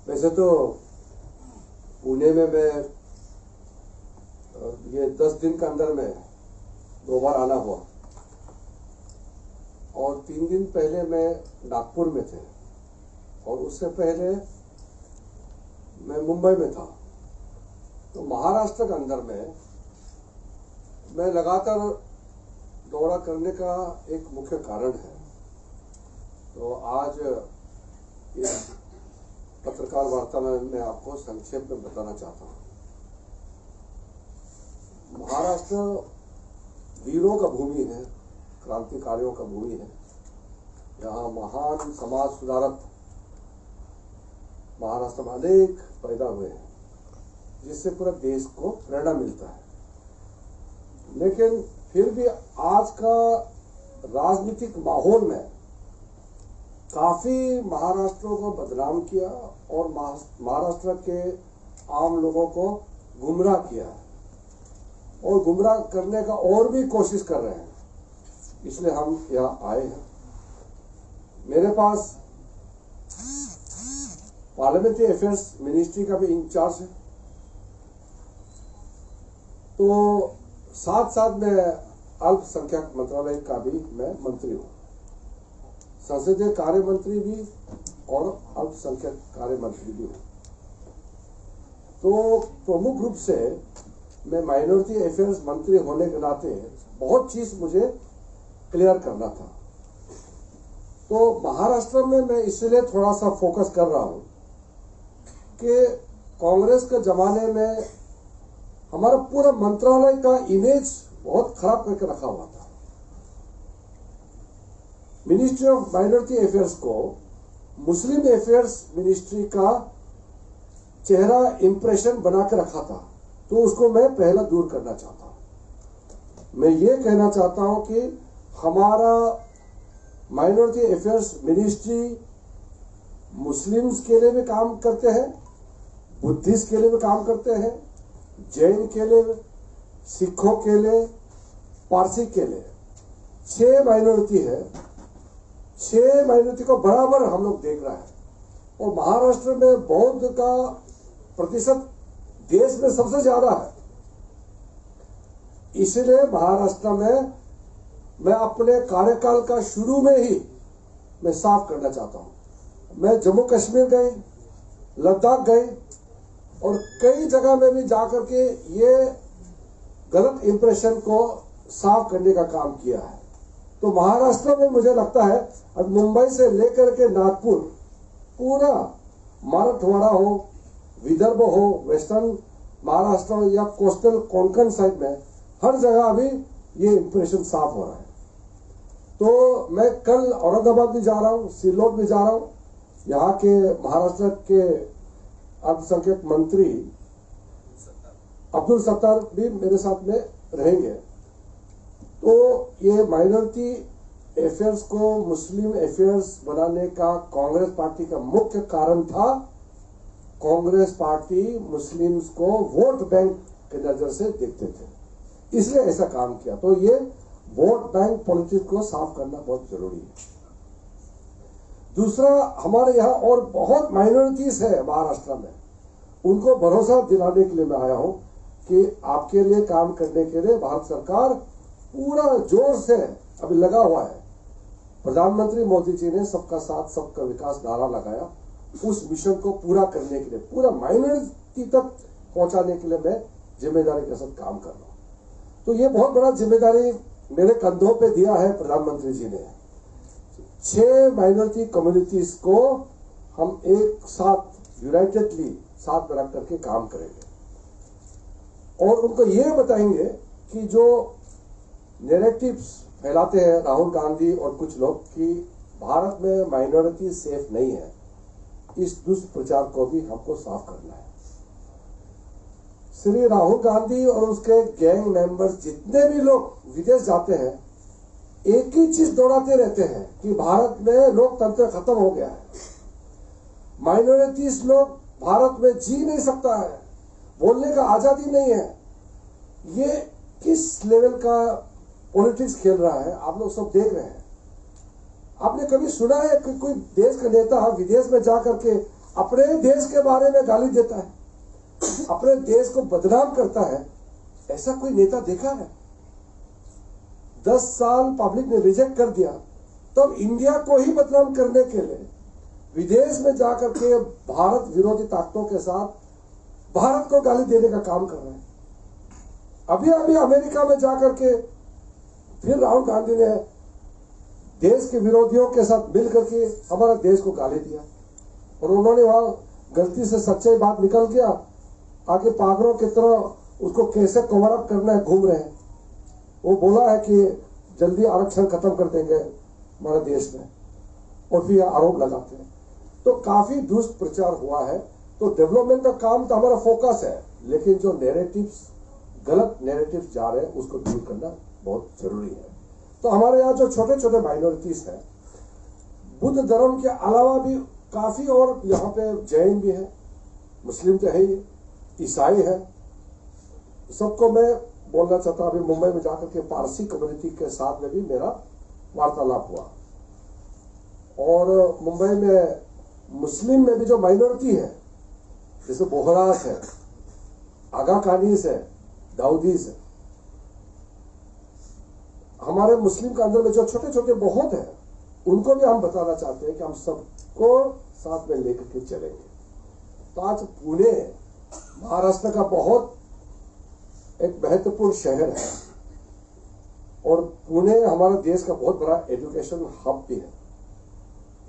वैसे तो पुणे में मैं ये 10 दिन के अंदर में 2 बार आना हुआ और 3 दिन पहले मैं नागपुर में थे और उससे पहले मैं मुंबई में था। तो महाराष्ट्र के अंदर में मैं लगातार दौरा करने का एक मुख्य कारण है। तो आज इस पत्रकार वार्ता में मैं आपको संक्षेप में बताना चाहता हूँ। महाराष्ट्र वीरों का भूमि है, क्रांतिकारियों का भूमि है। यहाँ महान समाज सुधारक महाराष्ट्र में अनेक पैदा हुए हैं, जिससे पूरा देश को प्रेरणा मिलता है। लेकिन फिर भी आज का राजनीतिक माहौल में काफी महाराष्ट्र को बदनाम किया और महाराष्ट्र के आम लोगों को गुमराह किया और गुमराह करने का और भी कोशिश कर रहे हैं। इसलिए हम यहाँ आए हैं। मेरे पास पार्लियामेंट्री अफेयर्स मिनिस्ट्री का भी इंचार्ज है, तो साथ साथ में अल्पसंख्यक मंत्रालय का भी मैं मंत्री हूँ, संसदीय कार्य मंत्री भी और अल्पसंख्यक कार्य मंत्री भी हूँ। तो प्रमुख रूप से मैं माइनॉरिटी अफेयर्स मंत्री होने के नाते बहुत चीज मुझे क्लियर करना था। तो महाराष्ट्र में मैं इसलिए थोड़ा सा फोकस कर रहा हूँ कि कांग्रेस के जमाने में हमारा पूरा मंत्रालय का इमेज बहुत खराब करके रखा हुआ था। मिनिस्ट्री ऑफ माइनॉरिटी अफेयर्स को मुस्लिम अफेयर्स मिनिस्ट्री का चेहरा इंप्रेशन बना के रखा था। तो उसको मैं पहला दूर करना चाहता हूं। मैं ये कहना चाहता हूं कि हमारा माइनॉरिटी अफेयर्स मिनिस्ट्री मुस्लिम्स के लिए भी काम करते हैं, बुद्धिस्ट के लिए भी काम करते हैं, जैन के लिए, सिखों के लिए, पारसी के लिए। 6 माइनॉरिटी है, 6 माइनॉरिटी को बराबर हम लोग देख रहे हैं। और महाराष्ट्र में बौद्ध का प्रतिशत देश में सबसे ज्यादा है। इसलिए महाराष्ट्र में मैं अपने कार्यकाल का शुरू में ही मैं साफ करना चाहता हूं। मैं जम्मू कश्मीर गए, लद्दाख गए और कई जगह में भी जाकर के ये गलत इंप्रेशन को साफ करने का काम किया है। तो महाराष्ट्र में मुझे लगता है अब मुंबई से लेकर के नागपुर पूरा मराठवाड़ा हो, विदर्भ हो, वेस्टर्न महाराष्ट्र हो या कोस्टल कोंकण साइड में हर जगह अभी ये इंप्रेशन साफ हो रहा है। तो मैं कल औरंगाबाद भी जा रहा हूँ, सिल्लोड भी जा रहा हूँ। यहाँ के महाराष्ट्र के अल्पसंख्यक मंत्री अब्दुल सत्तार भी मेरे साथ में रहेंगे। तो ये माइनॉरिटी अफेयर्स को मुस्लिम अफेयर्स बनाने का कांग्रेस पार्टी का मुख्य कारण था। कांग्रेस पार्टी मुस्लिम्स को वोट बैंक के नजर से देखते थे, इसलिए ऐसा काम किया। तो ये वोट बैंक पॉलिटिक्स को साफ करना बहुत जरूरी है। दूसरा, हमारे यहाँ और बहुत माइनॉरिटीज है महाराष्ट्र में, उनको भरोसा दिलाने के लिए मैं आया हूं कि आपके लिए काम करने के लिए भारत सरकार पूरा जोर से अभी लगा हुआ है। प्रधानमंत्री मोदी जी ने सबका साथ सबका विकास नारा लगाया। उस मिशन को पूरा करने के लिए, पूरा माइनॉरिटी तक पहुंचाने के लिए मैं जिम्मेदारी के साथ काम कर रहा हूं। तो ये बहुत बड़ा जिम्मेदारी मेरे कंधों पे दिया है प्रधानमंत्री जी ने। 6 माइनॉरिटी कम्युनिटीज को हम एक साथ यूनाइटेडली साथ में रख करके काम करेंगे और उनको ये बताएंगे कि जो नैरेटिव्स फैलाते हैं राहुल गांधी और कुछ लोग कि भारत में माइनॉरिटी सेफ नहीं है, इस दुष्प्रचार को भी हमको साफ करना है। श्री राहुल गांधी और उसके गैंग मेंबर्स जितने भी लोग विदेश जाते हैं, एक ही चीज दोहराते रहते हैं कि भारत में लोकतंत्र खत्म हो गया है, माइनॉरिटीज लोग भारत में जी नहीं सकता है, बोलने का आजादी नहीं है। ये किस लेवल का पॉलिटिक्स खेल रहा है आप लोग सब देख रहे हैं। आपने कभी सुना है कि कोई देश का नेता विदेश में जाकर के अपने देश के बारे में गाली देता है, अपने देश को बदनाम करता है, ऐसा कोई नेता देखा है? 10 साल पब्लिक ने रिजेक्ट कर दिया, तब इंडिया को ही बदनाम करने के लिए विदेश में जाकर के भारत विरोधी ताकतों के साथ भारत को गाली देने का काम कर रहे हैं। अभी अभी अमेरिका में जाकर के फिर राहुल गांधी ने देश के विरोधियों के साथ मिलकर के हमारे देश को गाली दिया, और उन्होंने वहां गलती से सच्चाई बात निकल गया, आगे पागलों की तरह उसको कैसे कवर अप करना है घूम रहे हैं। वो बोला है कि जल्दी आरक्षण खत्म कर देंगे हमारे देश में, और फिर आरोप लगाते हैं। तो काफी दुष्ट प्रचार हुआ है। तो डेवलपमेंट का काम तो हमारा फोकस है, लेकिन जो नैरेटिव्स, गलत नैरेटिव्स जा रहे हैं, उसको दूर करना बहुत जरूरी है। तो हमारे यहाँ जो छोटे छोटे माइनॉरिटीज हैं, बुद्ध धर्म के अलावा भी काफी, और यहाँ पे जैन भी है, मुस्लिम तो है ही, ईसाई है, सबको मैं बोलना चाहता हूं। अभी मुंबई में जाकर के पारसी कम्युनिटी के साथ में भी मेरा वार्तालाप हुआ, और मुंबई में मुस्लिम में भी जो माइनॉरिटी है, जैसे बोहरास है, आगा कानीस है, दाऊदीस है, हमारे मुस्लिम के अंदर में जो छोटे छोटे बहुत है, उनको भी हम बताना चाहते हैं कि हम सबको साथ में लेकर के चलेंगे। तो आज पुणे महाराष्ट्र का बहुत एक महत्वपूर्ण शहर है, और पुणे हमारे देश का बहुत बड़ा एजुकेशन हब भी है,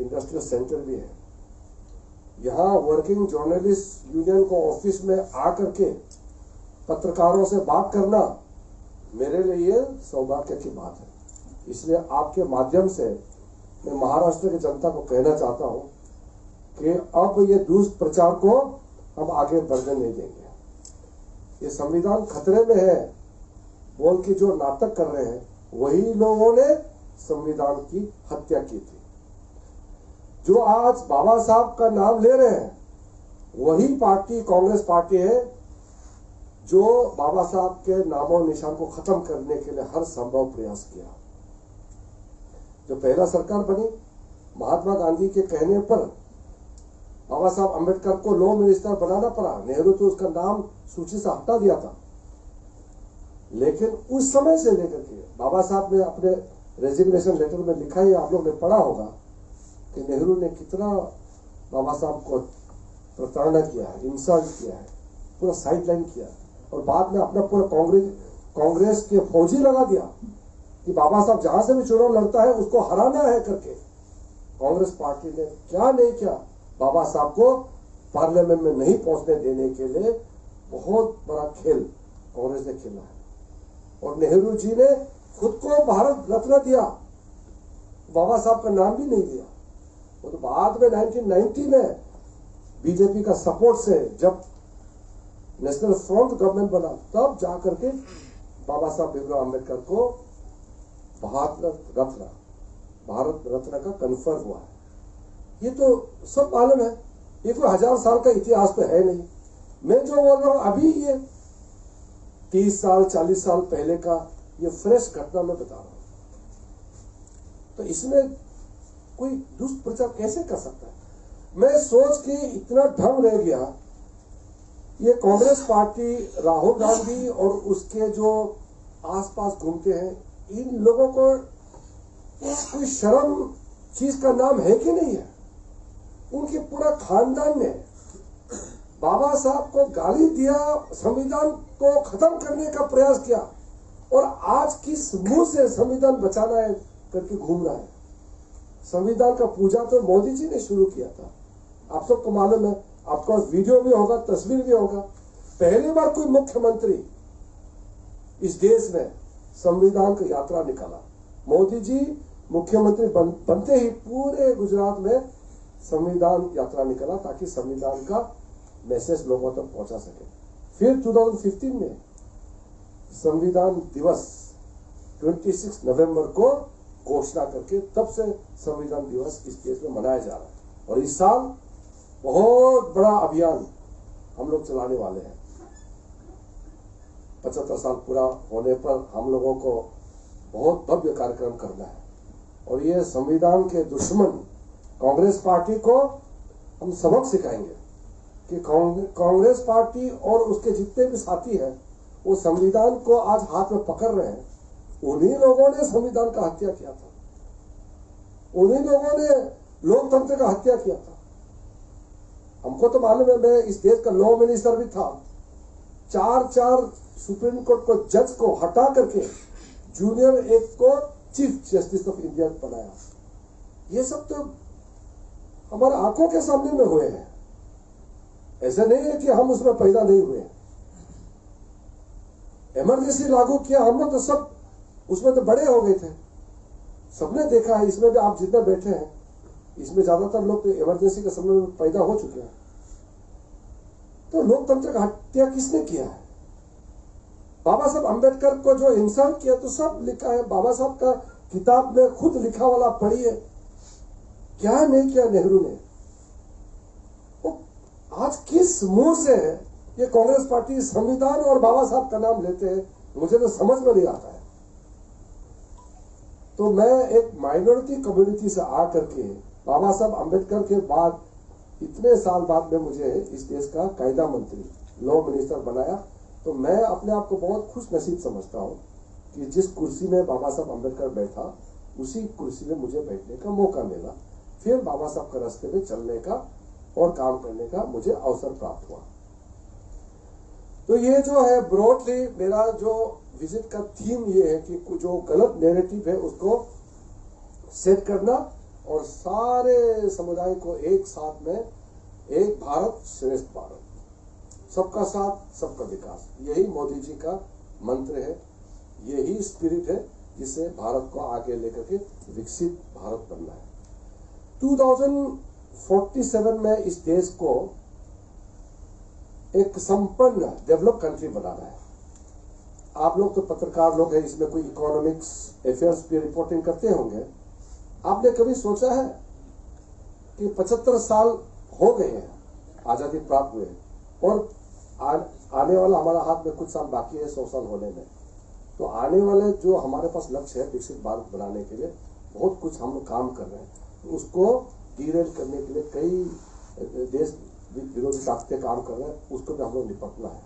इंडस्ट्रियल सेंटर भी है। यहाँ वर्किंग जर्नलिस्ट यूनियन को ऑफिस में आकर के पत्रकारों से बात करना मेरे लिए सौभाग्य की बात है। इसलिए आपके माध्यम से मैं महाराष्ट्र की जनता को कहना चाहता हूं कि अब ये दुष्ट प्रचार को हम आगे बढ़ने नहीं देंगे। ये संविधान खतरे में है बोल के जो नाटक कर रहे हैं, वही लोगों ने संविधान की हत्या की थी। जो आज बाबा साहब का नाम ले रहे हैं, वही पार्टी कांग्रेस पार्टी है जो बाबा साहब के नामों निशान को खत्म करने के लिए हर संभव प्रयास किया। जो पहला सरकार बनी, महात्मा गांधी के कहने पर बाबा साहब अंबेडकर को लॉ मिनिस्टर बनाना पड़ा। नेहरू तो उसका नाम सूची से हटा दिया था, लेकिन उस समय से लेकर के बाबा साहब ने अपने रेजिग्नेशन लेटर में लिखा ही, आप लोग ने पढ़ा होगा कि नेहरू ने कितना बाबा साहब को प्रताड़ना किया है, इंसल्ट किया है, पूरा साइडलाइन किया, और बाद में अपना पूरा कांग्रेस के फौजी लगा दिया कि बाबा साहब जहां से भी चुनाव लड़ता है उसको हराना है करके। कांग्रेस पार्टी ने क्या नहीं किया, बाबा साहब को पार्लियामेंट में नहीं पहुंचने देने के लिए बहुत बड़ा खेल कांग्रेस ने खेला है। और नेहरू जी ने खुद को भारत रत्न दिया, बाबा साहब का नाम भी नहीं दिया। वो तो बाद में 1990 में बीजेपी का सपोर्ट से जब नेशनल फ्रंट गवर्नमेंट बना, तब जाकर के बाबा साहब भीमराव अम्बेडकर को भारत रत्न का कन्फर्म हुआ है। ये तो सब मालूम है, ये कोई 1000 साल का इतिहास तो है नहीं। मैं जो बोल रहा हूं अभी, ये 30 साल 40 साल पहले का ये फ्रेश घटना मैं बता रहा हूं। तो इसमें कोई दुष्प्रचार कैसे कर सकता है? मैं सोच के इतना ढंग रह गया। ये कांग्रेस पार्टी, राहुल गांधी और उसके जो आसपास घूमते हैं, इन लोगों को कोई शर्म चीज का नाम है कि नहीं है? उनके पूरा खानदान ने बाबा साहब को गाली दिया, संविधान को खत्म करने का प्रयास किया, और आज किस मुंह से संविधान बचाना है करके घूम रहा है। संविधान का पूजा तो मोदी जी ने शुरू किया था, आप सबको मालूम है। आपका वीडियो भी होगा, तस्वीर भी होगा। पहली बार कोई मुख्यमंत्री इस देश में संविधान की यात्रा निकाला। मोदी जी मुख्यमंत्री बनते ही पूरे गुजरात में संविधान यात्रा निकाला, ताकि संविधान का मैसेज लोगों तक पहुंचा सके। फिर 2015 में संविधान दिवस 26 नवंबर को घोषणा करके तब से संविधान दिवस इस देश में मनाया जा रहा है। और इस साल बहुत बड़ा अभियान हम लोग चलाने वाले हैं। 75 साल पूरा होने पर हम लोगों को बहुत भव्य कार्यक्रम करना है, और ये संविधान के दुश्मन कांग्रेस पार्टी को हम सबक सिखाएंगे कि कांग्रेस पार्टी और उसके जितने भी साथी हैं वो संविधान को आज हाथ में पकड़ रहे हैं। उन्हीं लोगों ने संविधान का हत्या किया था, उन्हीं लोगों ने लोकतंत्र का हत्या किया था। हमको तो मालूम है, मैं इस देश का लॉ मिनिस्टर भी था। 4 सुप्रीम कोर्ट को जज को हटा करके जूनियर एक को चीफ जस्टिस ऑफ इंडिया बनाया। ये सब तो हमारे आंखों के सामने में हुए हैं। ऐसा नहीं है कि हम उसमें पैदा नहीं हुए। इमरजेंसी लागू किया, हम लोग तो सब उसमें तो बड़े हो गए थे, सबने देखा है। इसमें भी आप जितने बैठे हैं, इसमें ज्यादातर लोग तो इमरजेंसी के समय में पैदा हो चुके हैं। तो लोकतंत्र का हत्या किसने किया है? बाबा साहब अंबेडकर को जो इंसल्ट किया, तो सब लिखा है बाबा साहब का किताब में, खुद लिखा वाला पढ़िए। क्या नहीं किया नेहरू ने। आज किस मुंह से ये कांग्रेस पार्टी संविधान और बाबा साहब का नाम लेते हैं, मुझे तो समझ में नहीं आता है। तो मैं एक माइनॉरिटी कम्युनिटी से आकर के बाबा साहब अंबेडकर के बाद इतने साल बाद में मुझे इस देश का कायदा मंत्री, लॉ मिनिस्टर बनाया। तो मैं अपने आप को बहुत खुश नसीब समझता हूं कि जिस कुर्सी में बाबा साहब अंबेडकर बैठा, उसी कुर्सी में मुझे बैठने का मौका मिला। फिर बाबा साहब के रास्ते में चलने का और काम करने का मुझे अवसर प्राप्त हुआ। तो ये जो है ब्रॉडली मेरा जो विजिट का थीम ये है कि जो गलत नैरेटिव है उसको सेट करना और सारे समुदाय को एक साथ में, एक भारत श्रेष्ठ भारत, सबका साथ सबका विकास, यही मोदी जी का मंत्र है। यही स्पिरिट है जिससे भारत को आगे लेकर के विकसित भारत बनना है। 2047 में इस देश को एक संपन्न डेवलप कंट्री बनाना है। आप लोग तो पत्रकार लोग हैं, इसमें कोई इकोनॉमिक्स अफेयर्स पे रिपोर्टिंग करते होंगे। आपने कभी सोचा है कि 75 साल हो गए हैं आजादी प्राप्त हुए और आने वाला हमारा हाथ में कुछ साल बाकी है 100 साल होने में। तो आने वाले जो हमारे पास लक्ष्य है विकसित भारत बनाने के लिए बहुत कुछ हम लोग काम कर रहे हैं। तो उसको डीरेल करने के लिए कई देश विरोधी ताकतें काम कर रहे हैं, उसको भी हम लोग निपटना है।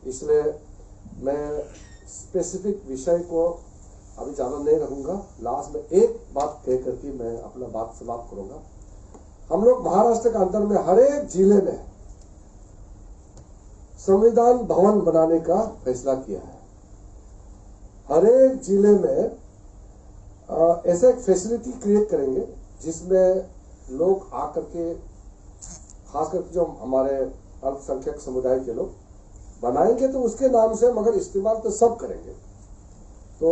इसलिए मैं स्पेसिफिक विषय को अभी ज्यादा नहीं रहूंगा। लास्ट में एक बात कह करके मैं अपना बात समाप्त करूंगा। हम लोग महाराष्ट्र के अंदर में हर एक जिले में संविधान भवन बनाने का फैसला किया है। हर एक जिले में ऐसा एक फैसिलिटी क्रिएट करेंगे जिसमें लोग आकर के, खासकर जो हमारे अल्पसंख्यक समुदाय के लोग बनाएंगे तो उसके नाम से, मगर इस्तेमाल तो सब करेंगे। तो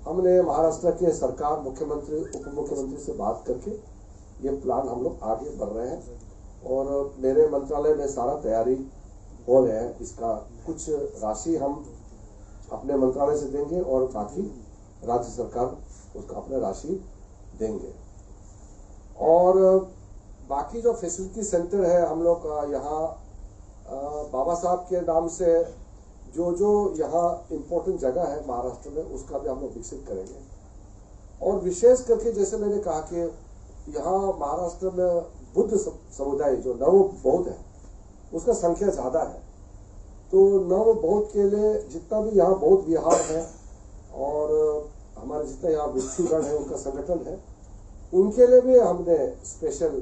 हमने महाराष्ट्र के सरकार, मुख्यमंत्री, उप मुख्यमंत्री से बात करके ये प्लान हम लोग आगे बढ़ रहे हैं और मेरे मंत्रालय में सारा तैयारी हो रहे हैं। इसका कुछ राशि हम अपने मंत्रालय से देंगे और बाकी राज्य सरकार उसका अपना राशि देंगे। और बाकी जो फैसिलिटी सेंटर है हम लोग यहाँ बाबा साहब के नाम से जो यहाँ इम्पोर्टेंट जगह है महाराष्ट्र में, उसका भी हम लोग विकसित करेंगे। और विशेष करके जैसे मैंने कहा कि यहाँ महाराष्ट्र में बुद्ध समुदाय जो नव बौद्ध है उसका संख्या ज्यादा है। तो नव बौद्ध के लिए जितना भी यहाँ बौद्ध विहार है और हमारे जितना यहाँ भिक्षुगण है उनका संगठन है, उनके लिए भी हमने स्पेशल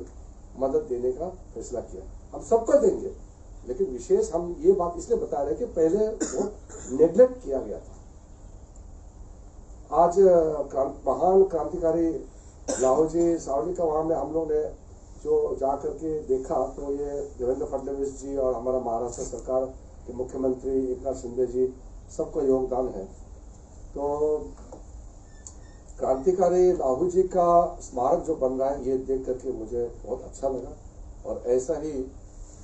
मदद देने का फैसला किया। हम सबको देंगे, लेकिन विशेष हम ये बात इसलिए बता रहे हैं कि पहले बहुत नेग्लेक्ट किया गया था। आज महान क्रांतिकारी लाहौजी सावली का वहां में हम लोग ने जो जाकर के देखा तो ये देवेंद्र फडणवीस जी और हमारा महाराष्ट्र सरकार के मुख्यमंत्री एकनाथ शिंदे जी सबका योगदान है। तो क्रांतिकारी लाहू जी का स्मारक जो बन रहा है ये देख करके मुझे बहुत अच्छा लगा। और ऐसा ही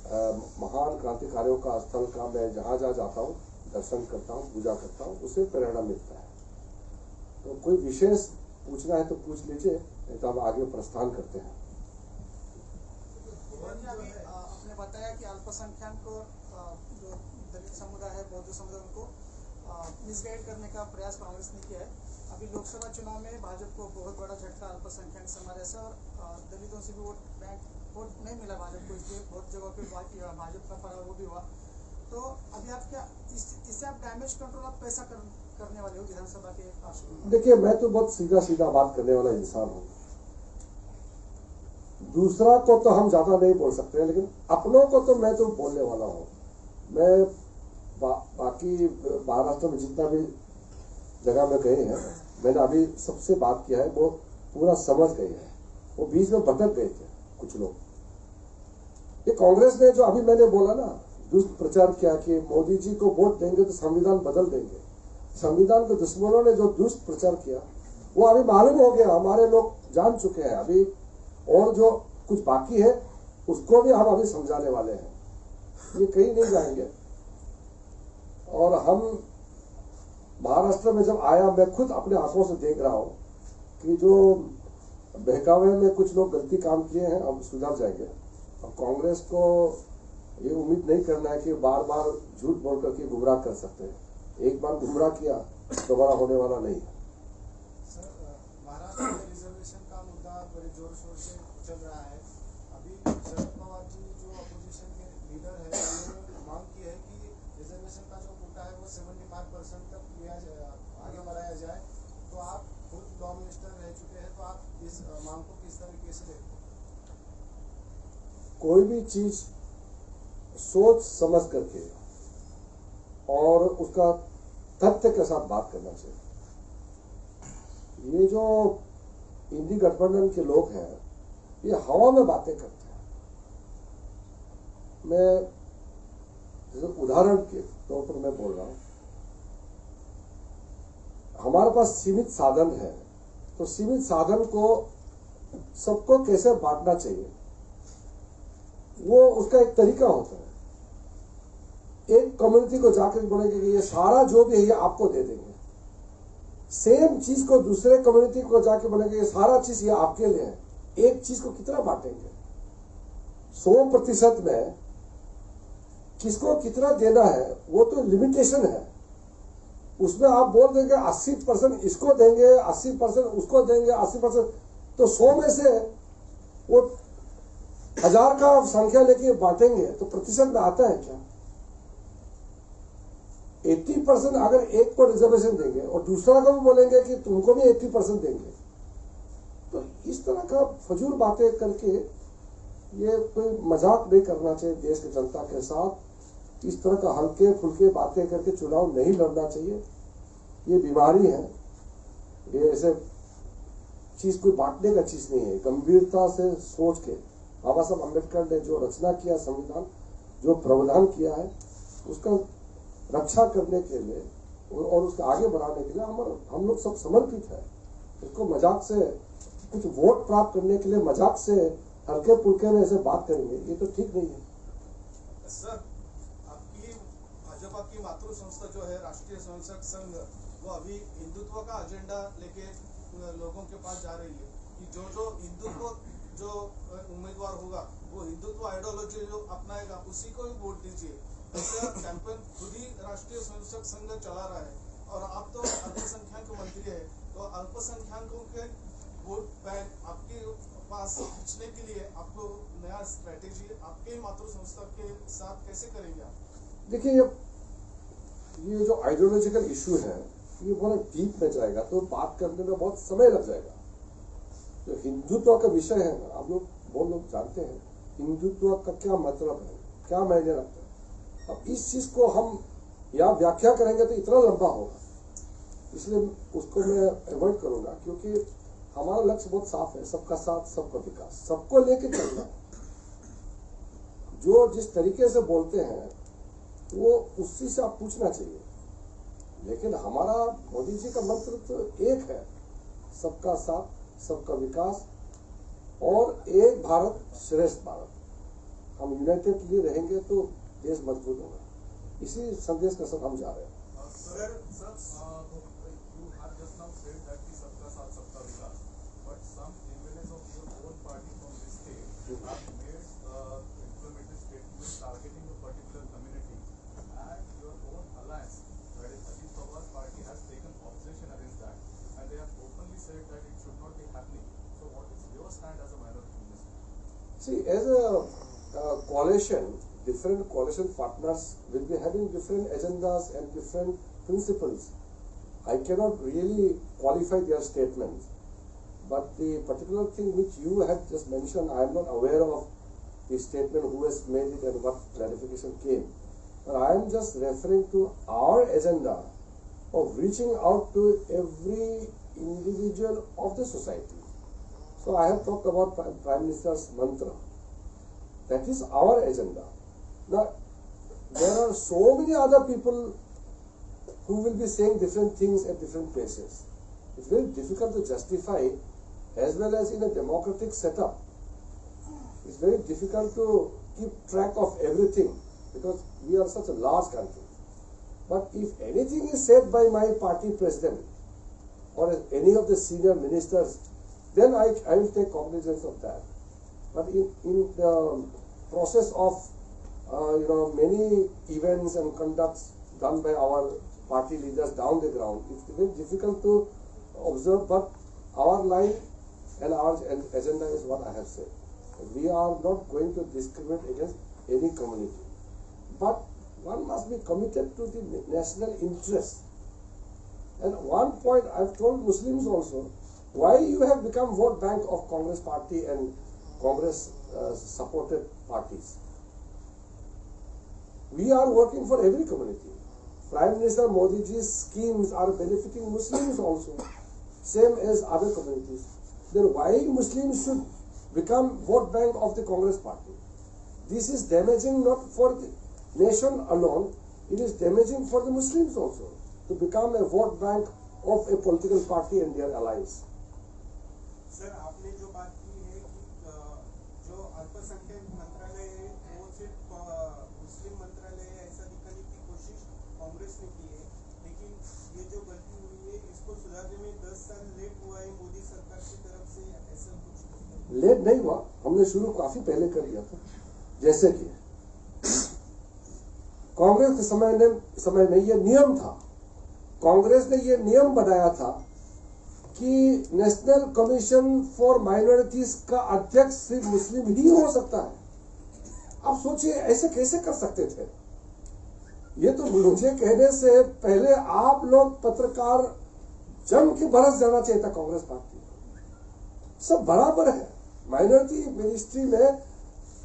महान क्रांतिकारियों का स्थल का मैं जहां जाता हूँ, दर्शन करता हूँ, पूजा करता हूँ, उससे प्रेरणा मिलता है। तो कोई विशेष पूछना है तो पूछ लीजिए, नहीं तो हम आगे प्रस्थान करते हैं। आपने बताया कि अल्पसंख्यक को जो दलित समुदाय है, बौद्ध समुदाय, उनको मिसगाइड करने का प्रयास कांग्रेस ने किया है। अभी लोकसभा चुनाव में भाजपा को बहुत बड़ा झटका अल्पसंख्यक समाज से और दलितों से भी वोट मिला भाजपा को, इसलिए बहुत जगह पे भाजपा का फरार वो भी हुआ। तो अभी आप क्या इससे आप डैमेज कंट्रोल आप कैसा करने वाले हो विधानसभा के पास? देखिए, मैं तो बहुत सीधा सीधा बात करने वाला इंसान हूँ। दूसरा को तो हम ज्यादा नहीं बोल सकते, लेकिन अपनों को तो मैं तो बोलने वाला हूँ। मैं बाकी महाराष्ट्र में जितना भी जगह में गए हैं, मैंने अभी सबसे बात किया है, वो पूरा समझ गए हैं। वो बीच में भटक गए थे कुछ लोग। ये कांग्रेस ने जो अभी मैंने बोला ना, दुष्प्रचार किया कि मोदी जी को वोट देंगे तो संविधान बदल देंगे। संविधान के दुश्मनों ने जो दुष्प्रचार किया वो अभी मालूम हो गया, हमारे लोग जान चुके हैं अभी। और जो कुछ बाकी है उसको भी हम अभी समझाने वाले हैं, ये कहीं नहीं जाएंगे। और हम महाराष्ट्र में जब आया, मैं खुद अपने आंखों से देख रहा हूं कि जो बहकावे में कुछ लोग गलती काम किए हैं, अब सुधर जाएंगे। अब कांग्रेस को ये उम्मीद नहीं करना है कि बार बार झूठ बोल करके गुमराह कर सकते हैं। एक बार गुमराह किया दोबारा होने वाला नहीं है। सर, महाराष्ट्र में रिजर्वेशन का मुद्दा बड़े जोर शोर से चल रहा है। अभी शरद पवार जी जो अपोजिशन के लीडर है, उन्होंने मांग की है कि रिजर्वेशन का जो कोटा है वो 75% तक आगे बढ़ाया जाए। तो आप खुद लॉ मिनिस्टर रह चुके हैं, तो आप इस मांग को किस तरीके से देखते हैं? कोई भी चीज सोच समझ करके और उसका तथ्य के साथ बात करना चाहिए। ये जो इंडी गठबंधन के लोग हैं, ये हवा में बातें करते हैं। मैं जैसे उदाहरण के तौर पर मैं बोल रहा हूं, हमारे पास सीमित साधन है, तो सीमित साधन को सबको कैसे बांटना चाहिए, वो उसका एक तरीका होता है। एक कम्युनिटी को जाकर बोलेंगे कि ये सारा जो भी है ये आपको दे देंगे। सेम चीज को दूसरे कम्युनिटी को जाके बोलेंगे ये सारा चीज ये आपके लिए है। एक चीज को कितना बांटेंगे? 100% में किसको कितना देना है वो तो लिमिटेशन है। उसमें आप बोल देंगे 80% इसको देंगे, 80% उसको देंगे, 80%, तो 100 में से वो 1000 का संख्या लेके बांटेंगे तो प्रतिशत में आता है क्या? 80% अगर एक को रिजर्वेशन देंगे और दूसरा को भी बोलेंगे कि तुमको भी 80% देंगे, तो इस तरह का फजूल बातें करके ये कोई मजाक नहीं करना चाहिए देश की जनता के साथ। इस तरह का हल्के फुल्के बातें करके चुनाव नहीं लड़ना चाहिए। ये बीमारी है, ये ऐसे चीज कोई बांटने का चीज नहीं है। गंभीरता से सोच के बाबा साहब अम्बेडकर ने जो रचना किया, संविधान जो प्रावधान किया है, उसका रक्षा करने के लिए और उसको आगे बढ़ाने के लिए हम लोग सब समर्पित है। इसको मजाक से कुछ वोट प्राप्त करने के लिए मजाक से हल्के फुल्के में ऐसे बात करेंगे, ये तो ठीक नहीं है। सर, आपकी भाजपा की मातृ संस्था जो है राष्ट्रीय स्वयंसेवक संघ, वो अभी हिंदुत्व का एजेंडा लेके लोगों के पास जा रही है कि जो हिंदुत्व जो उम्मीदवार होगा वो हिंदुत्व आइडियोलॉजी जो अपनाएगा उसी को ही वोट दीजिए। ऐसा कैंपेन खुद ही राष्ट्रीय स्वयंसेवक संघ चला रहा है। और आप तो अल्पसंख्यक मंत्री है, तो अल्पसंख्यकों के वोट बैंक आपके पास खींचने के लिए आपको नया स्ट्रेटेजी आपके मातृ संस्था के साथ कैसे करेंगे आप? देखिए, ये जो आइडियोलॉजिकल इशू है ये बहुत डीप में जाएगा, तो बात करने में बहुत समय लग जाएगा। जो हिंदुत्व का विषय है ना, आप लोग बहुत लोग जानते हैं हिंदुत्व का क्या मतलब है, क्या मायने रखता है। अब इस चीज को हम यहाँ व्याख्या करेंगे तो इतना लंबा होगा, इसलिए उसको मैं अवॉइड करूंगा। क्योंकि हमारा लक्ष्य बहुत साफ है, सबका साथ सबका विकास, सबको लेके चलना। जो जिस तरीके से बोलते हैं वो उसी से आप पूछना चाहिए। लेकिन हमारा मोदी जी का मंत्र तो एक है, सबका साथ सबका विकास और एक भारत श्रेष्ठ भारत। हम यूनाइटेडली रहेंगे तो देश मजबूत होगा। इसी संदेश के साथ हम जा रहे हैं। See, as a coalition, different coalition partners will be having different agendas and different principles. I cannot really qualify their statements, but the particular thing which you had just mentioned, I am not aware of the statement, who has made it and what clarification came. But I am just referring to our agenda of reaching out to every individual of the society. So I have talked about Prime Minister's mantra. That is our agenda. Now, there are so many other people who will be saying different things at different places. It's very difficult to justify, as well as in a democratic setup. It's very difficult to keep track of everything because we are such a large country. But if anything is said by my party president or any of the senior ministers, then I will take cognizance of that. But in the process of many events and conducts done by our party leaders down the ground, it's very difficult to observe. But our line and our agenda is what I have said. We are not going to discriminate against any community, but one must be committed to the national interest. And one point I've told Muslims also, why you have become vote bank of Congress party and Congress supported parties. We are working for every community. Prime Minister Modi ji's schemes are benefiting Muslims also, same as other communities. Then why Muslims should become vote bank of the Congress party? This is damaging not for the nation alone, it is damaging for the Muslims also, to become a vote bank of a political party and their allies. Sir, आपने जो बात की है कि जो अल्पसंख्यक मंत्रालय है वो सिर्फ मुस्लिम मंत्रालय है ऐसा दिखाने की कोशिश कांग्रेस ने की है, लेकिन ये जो गलती हुई है इसको सुधारने में 10 साल लेट हुआ है मोदी सरकार की तरफ से, ऐसा कुछ लेट नहीं हुआ, हमने शुरू काफी पहले कर दिया था। जैसे कि कांग्रेस के समय में ये नियम था, कांग्रेस ने ये नियम बनाया था कि नेशनल कमीशन फॉर माइनॉरिटीज का अध्यक्ष सिर्फ मुस्लिम ही हो सकता है। अब सोचिए ऐसे कैसे कर सकते थे? ये तो मुझे कहने से पहले आप लोग पत्रकार जम के बरस जाना चाहिए था। कांग्रेस पार्टी सब बराबर है। माइनॉरिटी मिनिस्ट्री में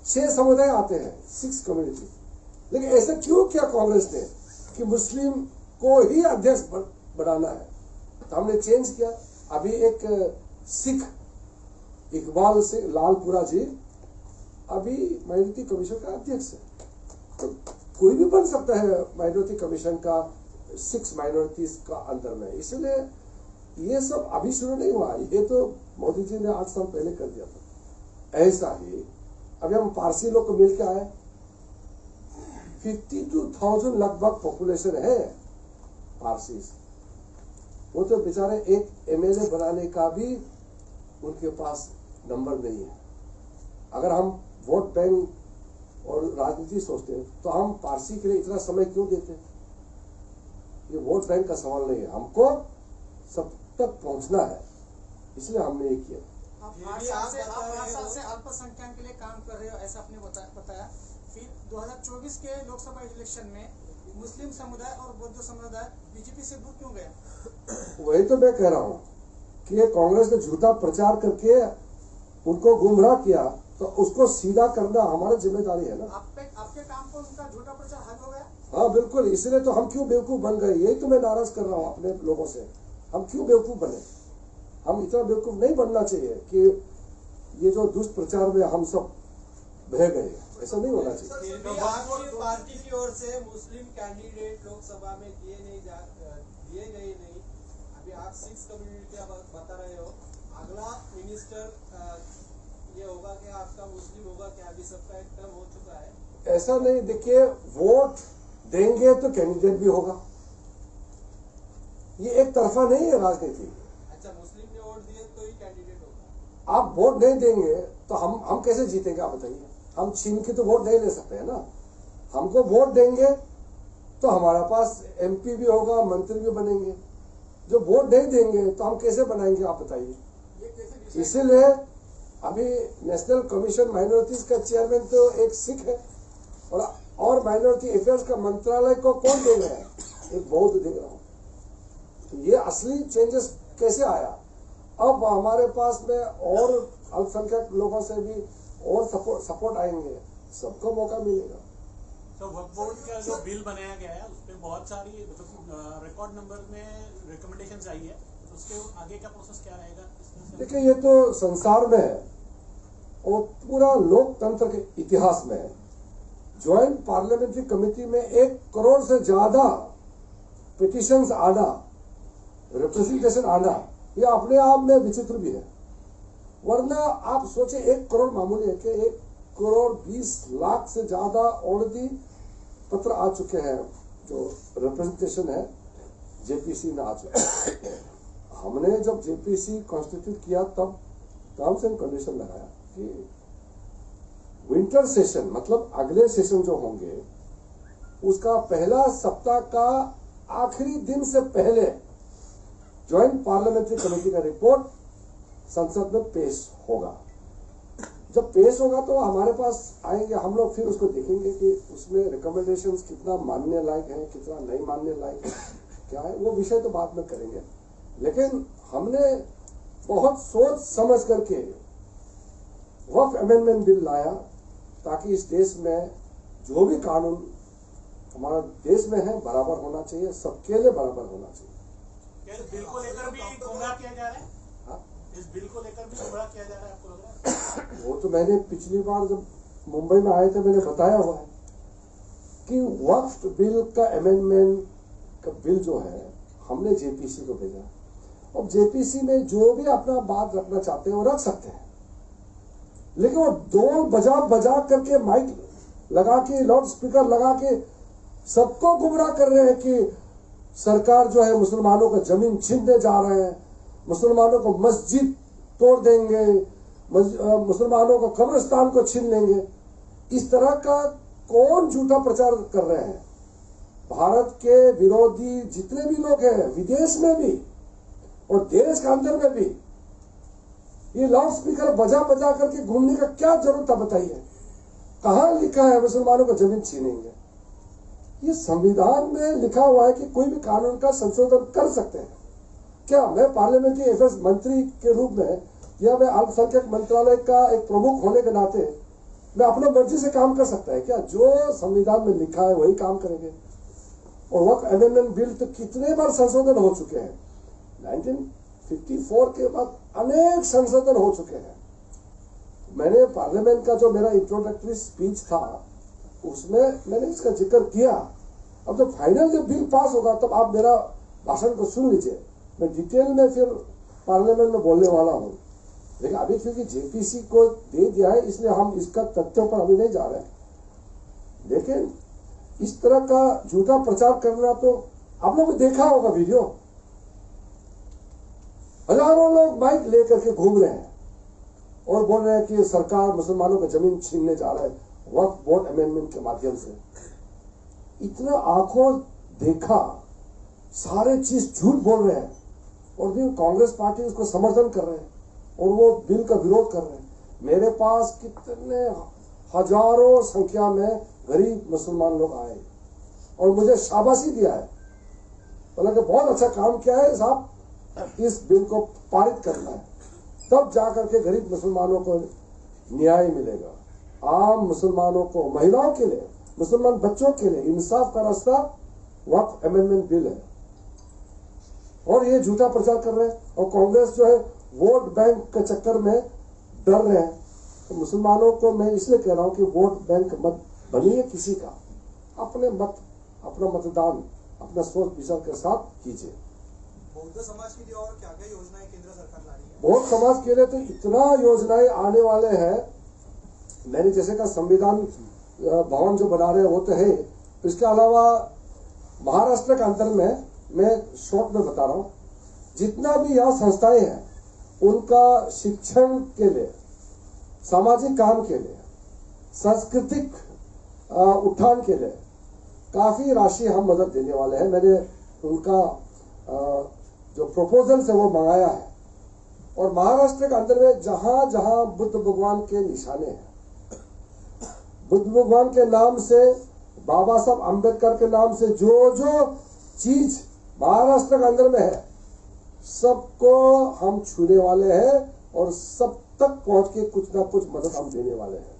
6 समुदाय आते हैं, 6 कम्युनिटी, लेकिन ऐसा क्यों किया कांग्रेस ने कि मुस्लिम को ही अध्यक्ष बनाना है? तो हमने चेंज किया। अभी एक सिख इकबाल सिंह लालपुरा जी अभी माइनॉरिटी कमीशन का अध्यक्ष है। तो कोई भी बन सकता है माइनॉरिटी कमीशन का 6 माइनॉरिटीज का अंदर में। इसलिए ये सब अभी शुरू नहीं हुआ, ये तो मोदी जी ने 8 साल पहले कर दिया था। ऐसा ही अभी हम पारसी लोग को मिल के आए, 52,000 लगभग पॉपुलेशन है पारसी। वो तो बेचारे एक एमएलए बनाने का भी उनके पास नंबर नहीं है। अगर हम वोट बैंक और राजनीति सोचते हैं तो हम पारसी के लिए इतना समय क्यों देते? ये वोट बैंक का सवाल नहीं है, हमको सब तक पहुंचना है, इसलिए हमने ये किया। आप 8 साल से अल्पसंख्यक के लिए काम कर रहे हो, ऐसा आपने बताया। फिर 2024 के लोकसभा इलेक्शन में मुस्लिम समुदाय और बौद्ध समुदाय बीजेपी से दूर क्यों गया? वही तो मैं कह रहा हूँ कि ये कांग्रेस ने झूठा प्रचार करके उनको गुमराह किया, तो उसको सीधा करना हमारी जिम्मेदारी है ना। आपके काम को उनका झूठा प्रचार हल हो गया? हाँ बिल्कुल, इसलिए तो हम क्यों बेवकूफ बन गए, यही तो मैं नाराज कर रहा हूँ अपने लोगों से। हम क्यों बेवकूफ बने? हम इतना बेवकूफ नहीं बनना चाहिए कि ये जो दुष्प्रचार में हम सब बह गए, ऐसा नहीं होना चाहिए। पार्टी की ओर से मुस्लिम कैंडिडेट लोकसभा में दिए गए नहीं। अभी आप 6 कम्युनिटी बता रहे हो, अगला मिनिस्टर ये होगा कि आपका मुस्लिम होगा क्या? अभी सबका एक टर्म हो चुका है। ऐसा नहीं, देखिए वोट देंगे तो कैंडिडेट भी होगा, ये एक तरफा नहीं है राजनीति। अच्छा, मुस्लिम ने वोट दिए तो ही कैंडिडेट होगा? आप वोट नहीं देंगे तो हम कैसे जीतेंगे? आप बताइए। हम छीन के तो वोट नहीं ले सकते हैं ना। हमको वोट देंगे तो हमारा पास एमपी भी होगा, मंत्री भी बनेंगे। जो वोट नहीं देंगे तो हम कैसे बनाएंगे? आप बताइए। इसीलिए अभी नेशनल कमीशन माइनॉरिटीज का चेयरमैन तो एक सिख है, और माइनॉरिटी अफेयर्स का मंत्रालय को कौन दे रहा है? एक बौद्ध दे रहा हूं। तो ये असली चेंजेस कैसे आया? अब हमारे पास में और अल्पसंख्यक लोगों से भी और सपोर्ट आएंगे, सबको मौका मिलेगा। तो वक्फ बोर्ड का जो बिल बनाया गया है उसपे बहुत सारी रिकॉर्ड नंबर में रिकमेंडेशंस आई है, तो उसके आगे का प्रोसेस क्या रहेगा? देखिए, ये तो संसार में है और पूरा लोकतंत्र के इतिहास में है। ज्वाइंट पार्लियामेंट्री कमेटी में 1 करोड़ से ज्यादा पिटिशंस आना, रिप्रेजेंटेशन आना, ये अपने आप में विचित्र भी है। वरना आप सोचे 1 करोड़ मामूली है कि 1 करोड़ 20 लाख से ज्यादा ऑलरेडी पत्र आ चुके हैं, जो रिप्रेजेंटेशन है जेपीसी में आ चुके हैं। हमने जब जेपीसी कॉन्स्टिट्यूट किया तब टर्म्स एंड कंडीशन लगाया कि विंटर सेशन, मतलब अगले सेशन जो होंगे उसका पहला सप्ताह का आखिरी दिन से पहले ज्वाइंट पार्लियामेंट्री कमेटी का रिपोर्ट संसद में पेश होगा। जब पेश होगा तो हमारे पास आएंगे, हम लोग फिर उसको देखेंगे कि उसमें रिकमेंडेशंस कितना मानने लायक है, कितना नहीं मानने लायक है, क्या है, वो विषय तो बाद में करेंगे। लेकिन हमने बहुत सोच समझ करके वक्फ अमेंडमेंट बिल लाया ताकि इस देश में जो भी कानून हमारा देश में है बराबर होना चाहिए, सबके लिए बराबर होना चाहिए। इस बिल को लेकर भी गुमराह किया जा रहा है? इस बिल को लेकर भी गुमराह किया जा रहा है, आपको लग रहा है? वो तो मैंने पिछली बार जब मुंबई में आए थे मैंने बताया हुआ है कि वक्फ बिल का अमेंडमेंट का बिल जो है हमने जेपीसी को भेजा। अब जेपीसी में जो भी अपना बात रखना चाहते हैं वो रख सकते हैं, लेकिन वो ढोल बजा करके माइक लगा के लाउड स्पीकर लगा के सबको गुमराह कर रहे हैं कि सरकार जो है मुसलमानों का जमीन छीनने जा रहे हैं, मुसलमानों को मस्जिद तोड़ देंगे, मुसलमानों को कब्रिस्तान को छीन लेंगे। इस तरह का कौन झूठा प्रचार कर रहे हैं? भारत के विरोधी जितने भी लोग हैं विदेश में भी और देश के अंदर में भी, ये लाउड स्पीकर बजा करके घूमने का क्या जरूरत था बताइए? कहां लिखा है मुसलमानों को जमीन छीनेंगे? ये संविधान में लिखा हुआ है कि कोई भी कानून का संशोधन कर सकते हैं। क्या मैं पार्लियामेंट्री अफेयर्स मंत्री के रूप में या मैं अल्पसंख्यक मंत्रालय का एक प्रमुख होने के नाते मैं अपना मर्जी से काम कर सकता है क्या? जो संविधान में लिखा है वही काम करेंगे। और वक्त अमेंडमेंट बिल तो कितने बार संशोधन हो चुके हैं, 1954 के बाद अनेक संशोधन हो चुके हैं। मैंने पार्लियामेंट का जो मेरा इंट्रोडक्टरी स्पीच था उसमें मैंने इसका जिक्र किया। अब जब फाइनल जब बिल पास होगा तब आप मेरा भाषण को सुन लीजिए, मैं डिटेल में फिर पार्लियामेंट में बोलने वाला हूं। लेकिन अभी क्योंकि जेपीसी को दे दिया है इसलिए हम इसका तथ्यों पर अभी नहीं जा रहे हैं। लेकिन इस तरह का झूठा प्रचार करना तो आप लोगों ने देखा होगा वीडियो, हजारों लोग माइक लेकर के घूम रहे हैं और बोल रहे हैं कि सरकार मुसलमानों का जमीन छीनने जा रहा है वक्फ बोर्ड अमेंडमेंट के माध्यम से। इतना आंखों देखा सारे चीज झूठ बोल रहे हैं और भी कांग्रेस पार्टी उसको समर्थन कर रहे हैं और वो बिल का विरोध कर रहे हैं। मेरे पास कितने हजारों संख्या में गरीब मुसलमान लोग आए और मुझे शाबाशी दिया है, बोला कि बहुत अच्छा काम किया है साहब, इस बिल को पारित करना है, तब जाकर के गरीब मुसलमानों को न्याय मिलेगा। आम मुसलमानों को, महिलाओं के लिए, मुसलमान बच्चों के लिए इंसाफ का रास्ता वक्फ अमेंडमेंट बिल है। और ये झूठा प्रचार कर रहे हैं और कांग्रेस जो है वोट बैंक के चक्कर में डर रहे हैं। तो मुसलमानों को मैं इसलिए कह रहा हूं कि वोट बैंक मत बनिए किसी का, अपने मत, अपना मतदान अपना सोच विचार के साथ कीजिए। बौद्ध समाज के लिए और क्या क्या योजनाएं केंद्र सरकार ला रही है? बौद्ध समाज के लिए तो इतना योजनाएं आने वाले हैं। मैंने जैसे का संविधान भवन जो बना रहे हैं वो तो है, इसके अलावा महाराष्ट्र के अंदर में मैं शॉर्ट में बता रहा हूं, जितना भी यहाँ संस्थाएं हैं उनका शिक्षण के लिए, सामाजिक काम के लिए, सांस्कृतिक उत्थान के लिए काफी राशि हम मदद देने वाले हैं। मैंने उनका जो प्रपोजल्स है वो मंगाया है और महाराष्ट्र के अंदर में जहां जहां बुद्ध भगवान के निशाने हैं, बुद्ध भगवान के नाम से, बाबा साहब अम्बेडकर के नाम से जो जो चीज महाराष्ट्र के अंदर में है, सबको हम छूने वाले हैं और सब तक पहुंच के कुछ ना कुछ मदद हम देने वाले हैं,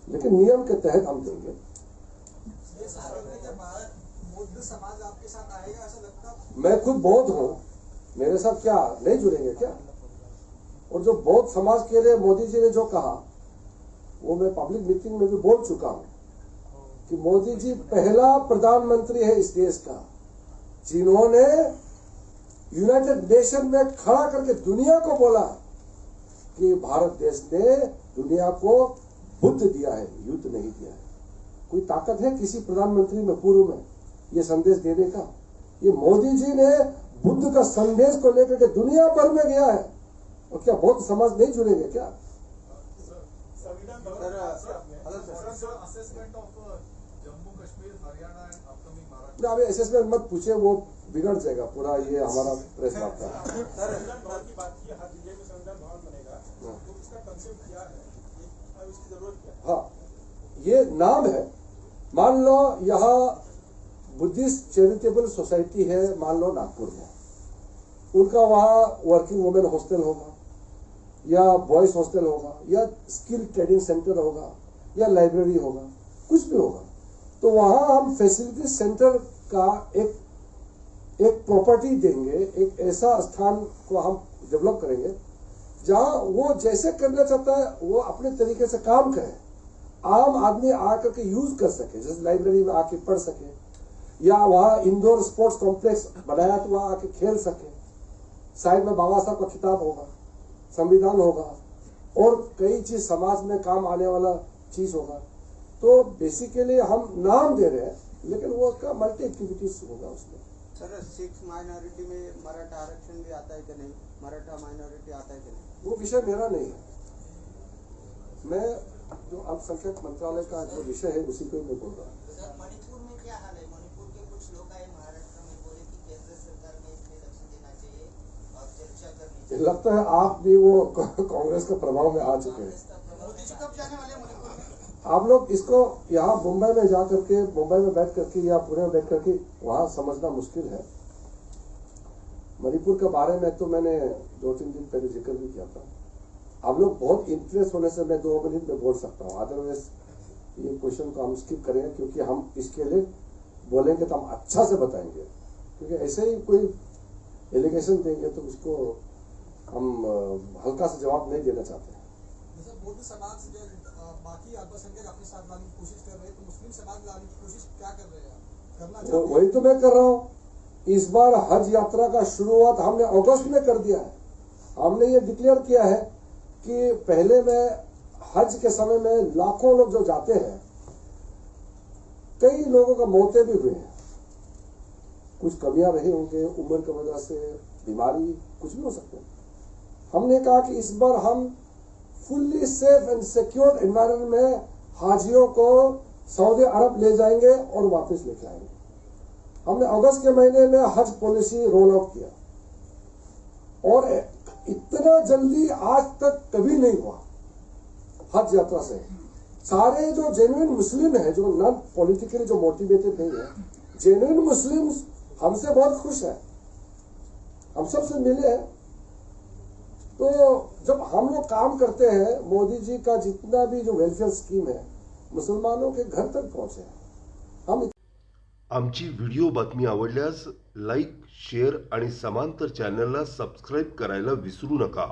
लेकिन नियम के तहत हम देंगे। ये सारे के बाद बौद्ध समाज आपके साथ आएगा ऐसा लगता है? मैं खुद बौद्ध हूं, मेरे साथ क्या नहीं जुड़ेंगे क्या? और जो बौद्ध समाज के लिए मोदी जी ने जो कहा, वो मैं पब्लिक मीटिंग में भी बोल चुका हूं कि मोदी जी पहला प्रधानमंत्री है इस देश का जिन्होंने यूनाइटेड नेशन में खड़ा करके दुनिया को बोला कि भारत देश ने दुनिया को बुद्ध दिया है, युद्ध नहीं दिया है। कोई ताकत है किसी प्रधानमंत्री में पूर्व में ये संदेश देने का? ये मोदी जी ने बुद्ध का संदेश को लेकर के दुनिया भर में गया है, और क्या बौद्ध समाज नहीं जुड़ेंगे क्या? Assessment of Jammu Kashmir Haryana and upcoming Maharashtra, अभी असेसमेंट मत पूछे, वो बिगड़ जाएगा पूरा ये हमारा प्रेस वार्ता। की बात की, हर जिले में संविधान भवन बनेगा, तो इसका कंसेप्ट क्या है और इसकी जरूरत क्या है? हाँ, ये नाम है। मान लो यहाँ बुद्धिस्ट चैरिटेबल सोसाइटी है, मान लो नागपुर में, उनका वहाँ वर्किंग वुमेन हॉस्टल होगा या बॉयज हॉस्टल होगा या स्किल ट्रेनिंग सेंटर होगा या लाइब्रेरी होगा, कुछ भी होगा, तो वहाँ हम फैसिलिटी सेंटर का एक प्रॉपर्टी देंगे, एक ऐसा स्थान को हम डेवलप करेंगे जहाँ वो जैसे करना चाहता है वो अपने तरीके से काम करे, आम आदमी आकर के यूज कर सके, जैसे लाइब्रेरी में आके पढ़ सके, या वहाँ इंडोर स्पोर्ट्स कॉम्प्लेक्स बनाया तो वहाँ आके खेल सके, साइड में बाबा साहब का किताब होगा, संविधान होगा और कई चीज समाज में काम आने वाला चीज होगा। तो बेसिकली हम नाम दे रहे हैं, लेकिन वो उसका मल्टी एक्टिविटीज होगा उसमें। सर, सिक्स माइनॉरिटी में मराठा आरक्षण भी आता है कि नहीं, मराठा माइनॉरिटी आता है कि नहीं? वो विषय मेरा नहीं है, मैं जो अल्पसंख्यक मंत्रालय का जो विषय है उसी को मैं बोल रहा हूँ। सर, मणिपुर में क्या हाल है? मणिपुर के कुछ लोग आए महाराष्ट्र में, बोले कि केंद्र सरकार ने इसमें लक्ष्य देना चाहिए और चर्चा करनी चाहिए। लगता है आप भी वो कांग्रेस के प्रभाव में आ चुके हैं। मोदी जी कब जाने वाले हैं मणिपुर में? आप लोग इसको यहाँ मुंबई में जा करके, मुंबई में बैठ करके या पुणे में बैठ करके वहाँ समझना मुश्किल है। मणिपुर के बारे में तो मैंने 2-3 दिन पहले जिक्र भी किया था। आप लोग बहुत इंटरेस्ट होने से मैं 2 मिनट में बोल सकता हूँ, अदरवाइज ये क्वेश्चन को हम स्किप करेंगे, क्योंकि हम इसके लिए बोलेंगे तो हम अच्छा से बताएंगे, क्योंकि ऐसे ही कोई एलिगेशन देंगे तो उसको हम हल्का से जवाब नहीं देना चाहते। जैसे बौद्ध समाज जो बाकी अल्पसंख्यक अपने साथ लाने की कोशिश कर रहे हैं, तो मुस्लिम समाज लाने की कोशिश क्या कर रहे हैं, करना चाहते हैं? वही तो मैं कर रहा हूँ। इस बार हज यात्रा का शुरुआत हमने अगस्त में कर दिया है। हमने ये डिक्लेयर किया है कि पहले में हज के समय में लाखों लोग जो जाते हैं, कई लोगों का मौतें भी हुई हैं, कुछ कमियां रही होंगे, उम्र की वजह से, बीमारी, कुछ भी हो सकते हैं। हमने कहा कि इस बार हम fully safe and secure environment में हाजियों को सऊदी अरब ले जाएंगे और वापस लेके आएंगे। हमने अगस्त के महीने में हज पॉलिसी रोल आउट किया, और इतना जल्दी आज तक कभी नहीं हुआ हज यात्रा से। सारे जो जेन्युइन मुस्लिम है, जो नॉन पॉलिटिकली जो मोटिवेटेड नहीं है, जेन्युइन मुस्लिम हमसे बहुत खुश है, हम सबसे मिले हैं। तो जब हम लोग काम करते हैं, मोदी जी का जितना भी जो वेलफेयर स्कीम है मुसलमानों के घर तक पहुंचे हैं। हम आमची व्हिडिओ बातमी आवडल्यास लाईक, शेअर आणि समांतर चॅनलला सबस्क्राईब करायला विसरू नका।